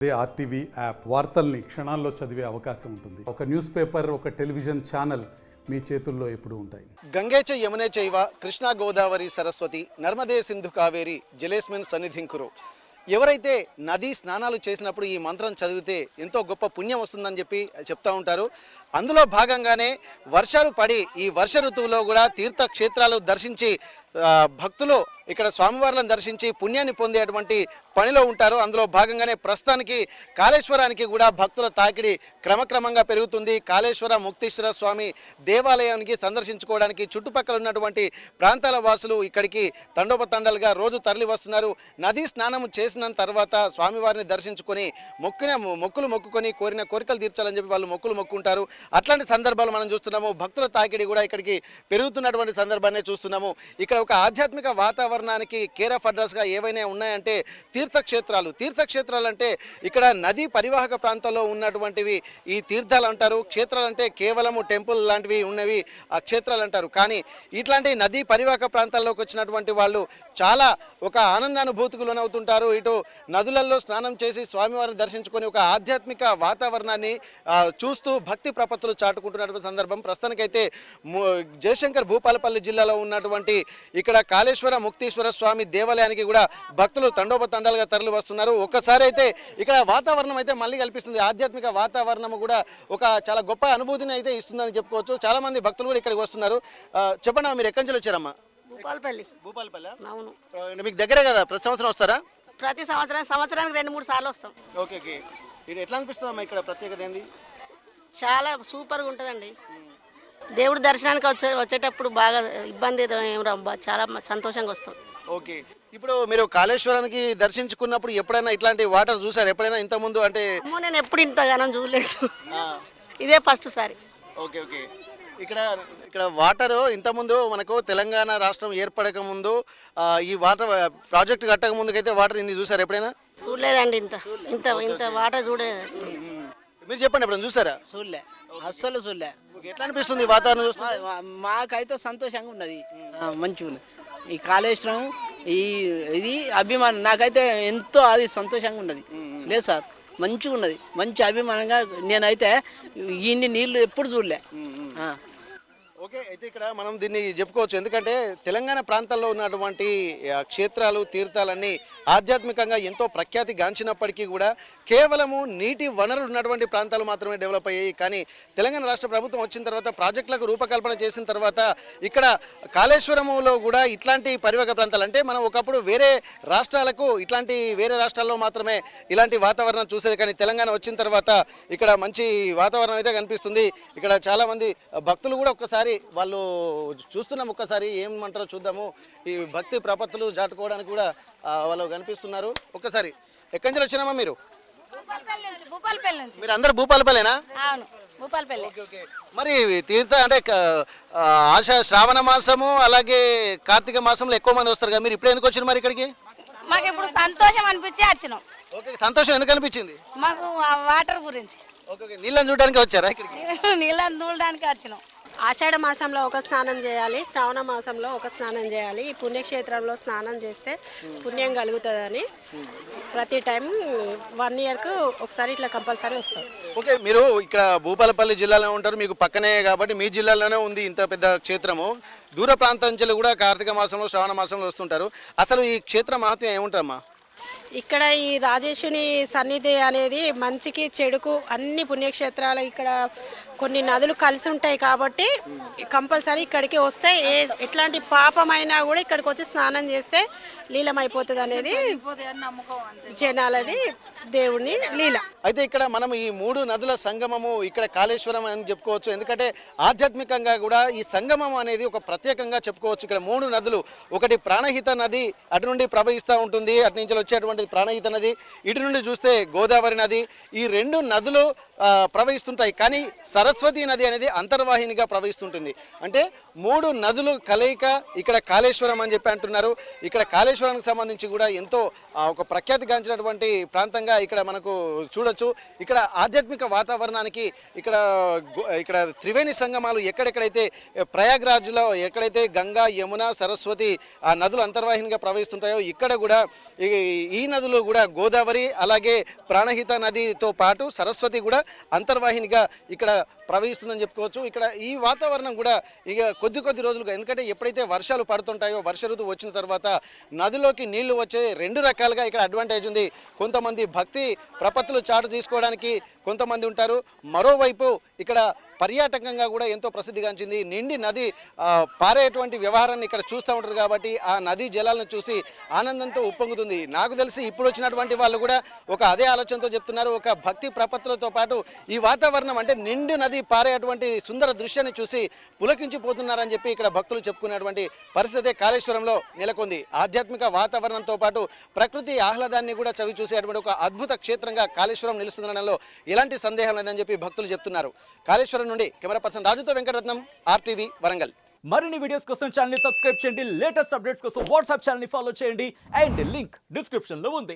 RTV app వార్తల్ని క్షణాల్లో చదివే అవకాశం ఉంటుంది. ఒక న్యూస్ పేపర్, ఒక టెలివిజన్ ఛానల్ మీ చేతుల్లో ఎప్పుడూ ఉంటాయి. గంగే చ యమునే చైవ కృష్ణా గోదావరి సరస్వతి నర్మదే సింధు కావేరి జలేస్మిన్ సన్నిధింకురు. ఎవరైతే నదీ స్నానాలు చేసినప్పుడు ఈ మంత్రం చదివితే ఎంతో గొప్ప పుణ్యం వస్తుందని చెప్తూ ఉంటారు. అందులో భాగంగానే వర్షాలు పడి ఈ వర్ష ఋతువులో కూడా తీర్థక్షేత్రాలు దర్శించి భక్తులు ఇక్కడ స్వామివార్లను దర్శించి పుణ్యాన్ని పొందేటువంటి పనిలో ఉంటారు. అందులో భాగంగానే ప్రస్తుతానికి కాళేశ్వరానికి కూడా భక్తుల తాకిడి క్రమక్రమంగా పెరుగుతుంది. కాళేశ్వర ముక్తీశ్వర స్వామి దేవాలయానికి సందర్శించుకోవడానికి చుట్టుపక్కల ఉన్నటువంటి ప్రాంతాల వాసులు ఇక్కడికి తండోపతండాలుగా రోజు తరలి వస్తున్నారు. నదీ స్నానం చేసిన తర్వాత స్వామివారిని దర్శించుకొని మొక్కులు మొక్కుకొని కోరిన కోరికలు తీర్చాలని చెప్పి వాళ్ళు మొక్కులు మొక్కుంటారు. అట్లాంటి సందర్భాలు మనం చూస్తున్నాము. భక్తుల తాకిడి కూడా ఇక్కడికి పెరుగుతున్నటువంటి సందర్భాన్ని చూస్తున్నాము. ఇక్కడ ఒక ఆధ్యాత్మిక వాతావరణానికి కేర్ ఆఫ్ అడ్రస్గా ఏవైనా ఉన్నాయంటే తీర్థక్షేత్రాలు అంటే ఇక్కడ నదీ పరివాహక ప్రాంతాల్లో ఉన్నటువంటివి ఈ తీర్థాలు అంటారు. క్షేత్రాలు అంటే కేవలము టెంపుల్ లాంటివి ఉన్నవి ఆ క్షేత్రాలు అంటారు. కానీ ఇట్లాంటి నదీ పరివాహక ప్రాంతాల్లోకి వచ్చినటువంటి వాళ్ళు చాలా ఒక ఆనందానుభూతికి లోనవుతుంటారు. ఇటు నదులలో స్నానం చేసి స్వామివారిని దర్శించుకొని ఒక ఆధ్యాత్మిక వాతావరణాన్ని చూస్తూ భక్తి ప్రపత్తులు చాటుకుంటున్నటువంటి సందర్భం. ప్రస్తుతానికైతే జయశంకర్ భూపాలపల్లి జిల్లాలో ఉన్నటువంటి ఇక్కడ కాళేశ్వర ముక్తీశ్వర స్వామి దేవాలయానికి కూడా భక్తులు తండోపతండాలుగా తరలి వస్తున్నారు. ఒక్కసారి అయితే ఇక్కడ వాతావరణం అయితే మళ్ళీ కల్పిస్తుంది. ఆధ్యాత్మిక వాతావరణం కూడా ఒక చాలా గొప్ప అనుభూతిని అయితే ఇస్తుందని చెప్పుకోవచ్చు. చాలా మంది భక్తులు కూడా ఇక్కడికి వస్తున్నారు. చెప్పండి, మీరు ఎక్కడి నుంచి వచ్చారమ్మా? భూపాలపల్లి. అవును. మీకు దగ్గరే కదా, ప్రతి సంవత్సరం వస్తారా? ప్రతి సంవత్సరానికి 2-3 సార్లు వస్తాం. ఓకే. ఇది ఎట్లా అనిపిస్తుందమ్మా ఇక్కడ ప్రత్యేకత ఏంది? చాలా సూపర్గా ఉంటుందండి. దేవుడి దర్శనానికి వచ్చేటప్పుడు బాగా ఇబ్బంది చాలా సంతోషంగా వస్తాం. ఓకే. ఇప్పుడు మీరు కాళేశ్వరానికి దర్శించుకున్నప్పుడు ఎప్పుడైనా ఇట్లాంటి వాటర్ చూసారు? ఎప్పుడైనా ఇంతకుముందు అంటే? నేను ఎప్పుడు ఇంతగానం చూడలేదు, ఇదే ఫస్ట్ సారి. ఓకే. ఇక్కడ వాటర్ ఇంతకుముందు మనకు తెలంగాణ రాష్ట్రం ఏర్పడక ముందు ఈ వాటర్ ప్రాజెక్టు కట్టక ముందుకైతే వాటర్ ఇన్ని చూసారు ఎప్పుడైనా? చూడలేదండి, ఇంత వాటర్ చూడలేదు. మీరు చెప్పండి, ఎప్పుడైనా చూసారా? చూడలే, అస్సలు చూడలే. ఎట్లా అనిపిస్తుంది వాతావరణం చూస్తే? మాకైతే సంతోషంగా ఉన్నది, మంచిగా ఉన్నది. ఈ కాళేశ్వరం ఇది అభిమానం నాకైతే ఎంతో అది సంతోషంగా ఉన్నది. లేదు సార్, మంచిగా ఉన్నది, మంచి అభిమానంగా. నేనైతే ఇన్ని నీళ్ళు ఎప్పుడు చూడలే. ఓకే. అయితే ఇక్కడ మనం దీన్ని చెప్పుకోవచ్చు. ఎందుకంటే తెలంగాణ ప్రాంతాల్లో ఉన్నటువంటి క్షేత్రాలు తీర్థాలన్నీ ఆధ్యాత్మికంగా ఎంతో ప్రఖ్యాతి గాంచినప్పటికీ కూడా కేవలము నీటి వనరులు ఉన్నటువంటి ప్రాంతాలు మాత్రమే డెవలప్ అయ్యాయి. కానీ తెలంగాణ రాష్ట్ర ప్రభుత్వం వచ్చిన తర్వాత ప్రాజెక్టులకు రూపకల్పన చేసిన తర్వాత ఇక్కడ కాళేశ్వరంలో కూడా ఇట్లాంటి పరివాహక ప్రాంతాలు అంటే మనం ఒకప్పుడు వేరే రాష్ట్రాల్లో మాత్రమే ఇలాంటి వాతావరణం చూసేది. కానీ తెలంగాణ వచ్చిన తర్వాత ఇక్కడ మంచి వాతావరణం అయితే కనిపిస్తుంది. ఇక్కడ చాలామంది భక్తులు కూడా ఒక్కసారి వాళ్ళు చూస్తున్నాం, ఒక్కసారి ఏమంటారో చూద్దాము. ఈ భక్తి ప్రపత్తులు చాటుకోవడానికి కూడా వాళ్ళు కనిపిస్తున్నారు. ఒక్కసారి ఎక్కడి నుంచి వచ్చినామా మీరు? మీరు అందరు భూపాలపల్లేనా? అవును, భూపాలపల్లి. ఓకే. మరి తీర్థ అంటే శ్రావణ మాసము అలాగే కార్తీక మాసంలో ఎక్కువ మంది వస్తారు కదా, మీరు ఇప్పుడు ఎందుకు వచ్చారు మరి ఇక్కడికి? మాకు ఇప్పుడు సంతోషం అనిపించి వచ్చినాం. ఓకే. సంతోషం ఎందుకు అనిపించింది? మాకు వాటర్ గురించి. ఓకే. నీళ్ళని చూడడానికి వచ్చారా ఇక్కడికి? నీళ్ళని చూడడానికి వచ్చినాం. ఆషాఢ మాసంలో ఒక స్నానం చేయాలి, శ్రావణ మాసంలో ఒక స్నానం చేయాలి. ఈ పుణ్యక్షేత్రంలో స్నానం చేస్తే పుణ్యం కలుగుతుందని ప్రతి టైం 1 ఇయర్కు ఒకసారి ఇట్లా కంపల్సరీ వస్తాం. ఓకే. మీరు ఇక్కడ భూపాలపల్లి జిల్లాలో ఉంటారు, మీకు పక్కనే కాబట్టి మీ జిల్లాలోనే ఉంది ఇంత పెద్ద క్షేత్రము. దూర ప్రాంతం నుంచి కూడా కార్తీక మాసంలో శ్రావణ మాసంలో వస్తుంటారు. అసలు ఈ క్షేత్ర మహత్వం ఏముంటుందమ్మా? ఇక్కడ ఈ రాజేశుని సన్నిధి అనేది మంచికి చెడుకు అన్ని పుణ్యక్షేత్రాలు ఇక్కడ కొన్ని నదులు కలిసి ఉంటాయి కాబట్టి కంపల్సరీ ఇక్కడికి వస్తే ఎట్లాంటి పాపమైనా కూడా ఇక్కడికి వచ్చి స్నానం చేస్తే లీలమైపోతుంది అనేది జనాలది, దేవుని లీల. అయితే ఇక్కడ మనం ఈ 3 నదుల సంగమము ఇక్కడ కాళేశ్వరం అని చెప్పుకోవచ్చు. ఎందుకంటే ఆధ్యాత్మికంగా కూడా ఈ సంగమం అనేది ఒక ప్రత్యేకంగా చెప్పుకోవచ్చు. ఇక్కడ 3 నదులు, ఒకటి ప్రాణహిత నది అటు నుండి ప్రవహిస్తూ ఉంటుంది, అటు నుంచి వచ్చేటువంటి ప్రాణహిత నది, ఇటు నుండి చూస్తే గోదావరి నది. ఈ 2 నదులు ప్రవహిస్తుంటాయి. కానీ సరస్వతి నది అనేది అంతర్వాహినిగా ప్రవహిస్తుంటుంది. అంటే మూడు నదులు కలయిక ఇక్కడ కాళేశ్వరం అని చెప్పి అంటున్నారు. ఇక్కడ కాళేశ్వరానికి సంబంధించి కూడా ఎంతో ఒక ప్రఖ్యాతిగాంచినటువంటి ప్రాంతంగా ఇక్కడ మనకు చూడొచ్చు. ఇక్కడ ఆధ్యాత్మిక వాతావరణానికి ఇక్కడ త్రివేణి సంగమాలు ఎక్కడెక్కడైతే ప్రయాగ్రాజ్లో ఎక్కడైతే గంగా, యమున, సరస్వతి ఆ నదులు అంతర్వాహినిగా ప్రవహిస్తుంటాయో ఇక్కడ కూడా ఈ నదులు కూడా గోదావరి అలాగే ప్రాణహిత నదితో పాటు సరస్వతి కూడా అంతర్వాహినిగా ఇక్కడ ప్రవహిస్తుందని చెప్పుకోవచ్చు. ఇక్కడ ఈ వాతావరణం కూడా ఇక కొద్ది రోజులుగా, ఎందుకంటే ఎప్పుడైతే వర్షాలు పడుతుంటాయో వర్ష ఋతువు వచ్చిన తర్వాత నదిలోకి నీళ్లు వచ్చే రెండు రకాలుగా ఇక్కడ అడ్వాంటేజ్ ఉంది. కొంతమంది భక్తి ప్రపత్తులు చాటు తీసుకోవడానికి కొంతమంది ఉంటారు. మరోవైపు ఇక్కడ పర్యాటకంగా కూడా ఎంతో ప్రసిద్ధిగాంచింది. నిండి నది పారేటువంటి వ్యవహారాన్ని ఇక్కడ చూస్తూ ఉంటారు కాబట్టి ఆ నదీ జలాలను చూసి ఆనందంతో ఉప్పొంగుతుంది. నాకు తెలిసి ఇప్పుడు వచ్చినటువంటి వాళ్ళు కూడా ఒక అదే ఆలోచనతో చెప్తున్నారు. ఒక భక్తి ప్రపత్తులతో పాటు ఈ వాతావరణం అంటే నిండు నది పారేటువంటి సుందర దృశ్యాన్ని చూసి పులకించిపోతున్నారని చెప్పి ఇక్కడ భక్తులు చెప్పుకునేటువంటి పరిస్థితి కాళేశ్వరంలో నెలకొంది. ఆధ్యాత్మిక వాతావరణంతో పాటు ప్రకృతి ఆహ్లాదాన్ని కూడా చవి చూసేటువంటి ఒక అద్భుత క్షేత్రంగా కాళేశ్వరం నిలుస్తుందనడంలో ఎలాంటి సందేహం లేదని చెప్పి భక్తులు చెప్తున్నారు. కాళేశ్వరం నుండి కెమెరా పర్సన్ రాజుతో వెంకటరత్నం, RTV వరంగల్. మరిన్ని వీడియోస్ కోసం ఛానల్ ని సబ్స్క్రైబ్ చేయండి. లేటెస్ట్ అప్డేట్స్ కోసం వాట్సాప్ ఛానల్ ని ఫాలో చేయండి. అండ్ లింక్ డిస్క్రిప్షన్ లో ఉంది.